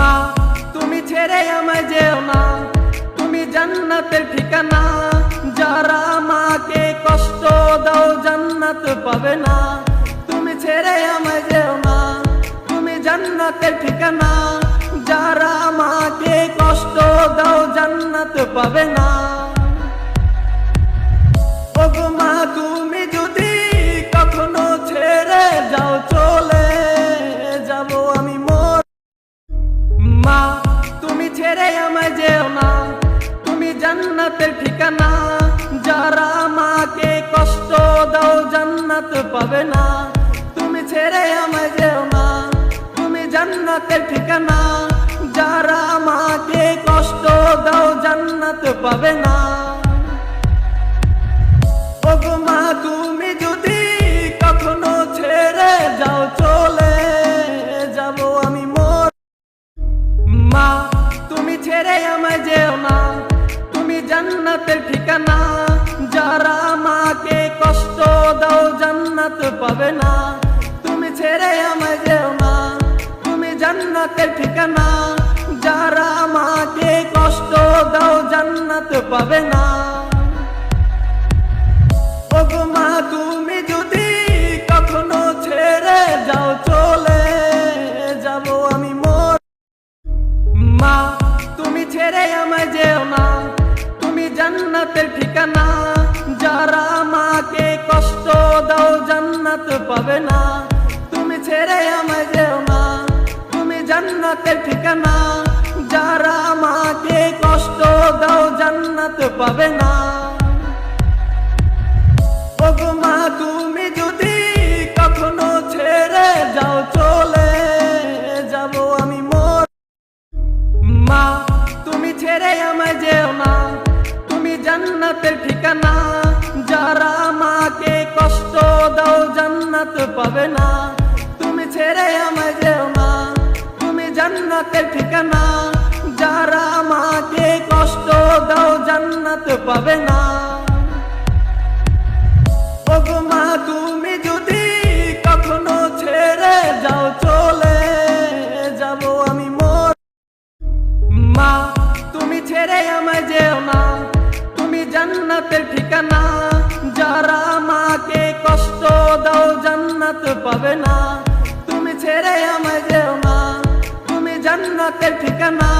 মা তুমি ছেড়ে আমায় যেও না, তুমি জান্নাতের ঠিকানা। যারা মাকে কষ্ট দাও জান্নাত পাবে না। তুমি ছেড়ে আমায় যেও না, তুমি জান্নাতের ঠিকানা। যারা মাকে কষ্ট দাও জান্নাত পাবে না। ওগো মা তুমি যদি কখনো ছেড়ে যাও চলে যাব আমি মোর। মা তুমি ছেড়ে আমায় যেও না, তুমি জান্নাতের ঠিকানা। যারা মাকে কষ্ট দাও জান্নাত পাবে না। তুমি ছেড়ে আমায় যেও না, তুমি জান্নাতের ঠিকানা। যারা মাকে কষ্ট দাও জান্নাত পাবে না। ওগো মা তুমি যদি কখনো ছেড়ে যাও চলে যাব আমি মোর। মা তুমি ছেড়ে আমায় যেও না, তুমি জান্নাতের ঠিকানা। যারা মাকে কষ্ট দাও জান্নাত পাবে না। তুমি ছেড়ে আমায় যেও না, তুমি জান্নাতের ঠিকানা। যারা মাকে কষ্ট দাও জান্নাত পাবে না। ওগো মা তুমি যদি কখনো ছেড়ে যাও চলে যাব আমি মোর। মা তুমি ছেড়ে আমায় যেও না, তুমি জান্নাতের ঠিকানা। যারা মাকে কষ্ট দাও জান্নাত পাবে না। তুমি ছেড়ে আমায় যেও না, তুমি জান্নাতের ঠিকানা। যারা মাকে কষ্ট দাও জান্নাত পাবে না। ওগো মা তুমি যদি কখনো ছেড়ে যাও চলে যাব আমি মোর। মা তুমি ছেড়ে আমায় যেও না, তুমি জান্নাতের ঠিকানা। যারা মাকে কষ্ট দাও জান্নাত পাবে না। তুমি ছেড়ে আমায় যেও না, তুমি জান্নাতের ঠিকানা। যারা মাকে কষ্ট দাও জান্নাত পাবে না। ওগো মা তুমি যদি কখনো ছেড়ে যাও চলে যাব আমি মোর। মা তুমি ছেড়ে আমায় যেও না, তুমি জান্নাতের ঠিকানা। যারা মাকে কষ্ট দাও জান্নাত পাবে না। তুমি ছেড়ে আমায় যেও না, তুমি জান্নাতের ঠিকানা।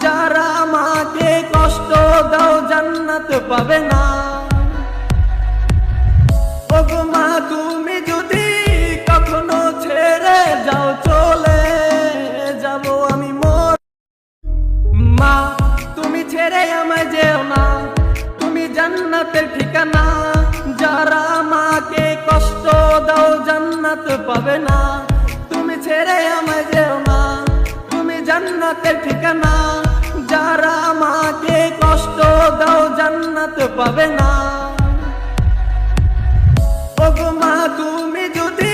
যারা মাকে কষ্ট দাও জান্নাত পাবে না। ওগো মা তুমি যদি কখনো ছেড়ে যাও চলে যাব আমি মোর। মা তুমি ছেড়ে আমায় যেও না, তুমি জান্নাতের ঠিকানা। যারা মাকে কষ্ট দাও জান্নাত পাবে না। তুমি ছেড়ে আমায় যেও না, তুমি জান্নাতের ঠিকানা। যারা মাকে কষ্ট দাও জান্নাত পাবে না। ওগো মা তুমি যদি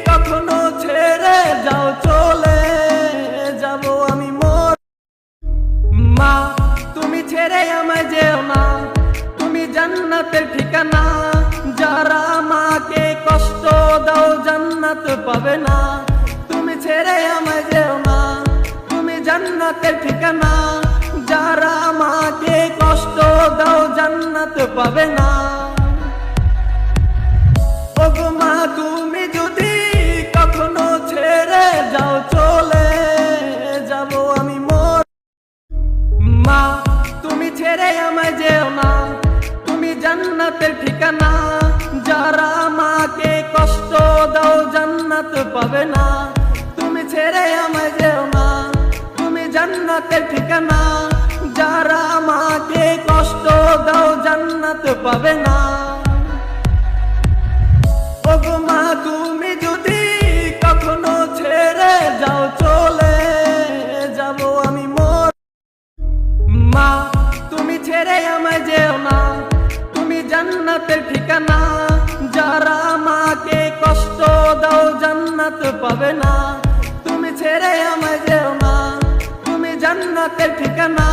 কখনো ছেড়ে যাও চলে যাব আমি মোর। মা তুমি ছেড়ে আমায় যেও না, তুমি জান্নাতের ঠিকানা। যারা মাকে কষ্ট দাও জান্নাত পাবে না। তুমি ছেড়ে আমায় যেও না, তুমি জান্নাতের ঠিকানা। যারা মাকে কষ্ট দাও জান্নাত পাবে না। ওগো মা তুমি যদি কখনো ছেড়ে যাও চলে যাব আমি মোর। মা তুমি ছেড়ে আমায় যেও না, তুমি জান্নাতের ঠিকানা। যারা মাকে কষ্ট দাও জান্নাত পাবে না। তুমি ছেড়ে আমায় যেও না, তুমি জান্নাতের ঠিকানা। যারা মাকে কষ্ট দাও জান্নাত পাবে না। ওগো মা তুমি যদি কখনো ছেড়ে যাও চলে যাব আমি মোর। মা তুমি ছেড়ে আমায় যেও না, তুমি জান্নাতের ঠিকানা। যারা মাকে কষ্ট দাও জান্নাত পাবে না। তুমি ছেড়ে আমায় যেও না, তুমি জান্নাতের ঠিকানা।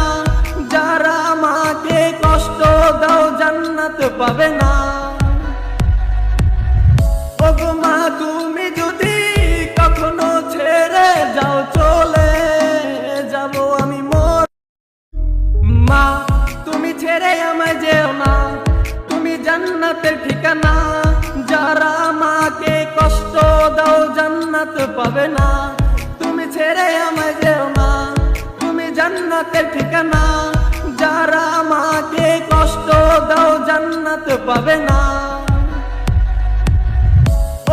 যারা মাকে কষ্ট দাও জান্নাত পাবে না। ওগো মা তুমি যদি কখনো ছেড়ে যাও চলে জান্নাতের ঠিকানা, যারা মাকে কষ্ট দাও জান্নাত পাবে না। তুমি ছেড়ে আমায় যেও না, তুমি জান্নাতের ঠিকানা, যারা মাকে কষ্ট দাও জান্নাত পাবে না।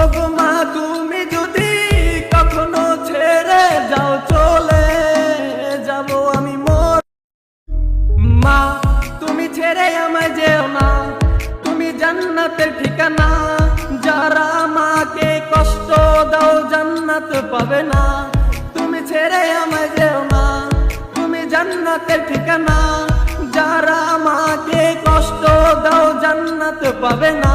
ওগো মা তুমি যদি কখনো ছেড়ে যাও চলে যাব আমি মোর। মা তুমি ছেড়ে আমায় যেও না, তুমি জান্নাতের ঠিকানা, যারা মাকে কষ্ট দাও জান্নাত পাবে না। তুমি ছেড়ে আমায় যেও না, তুমি জান্নাতের ঠিকানা, যারা মাকে কষ্ট দাও জান্নাত পাবে না।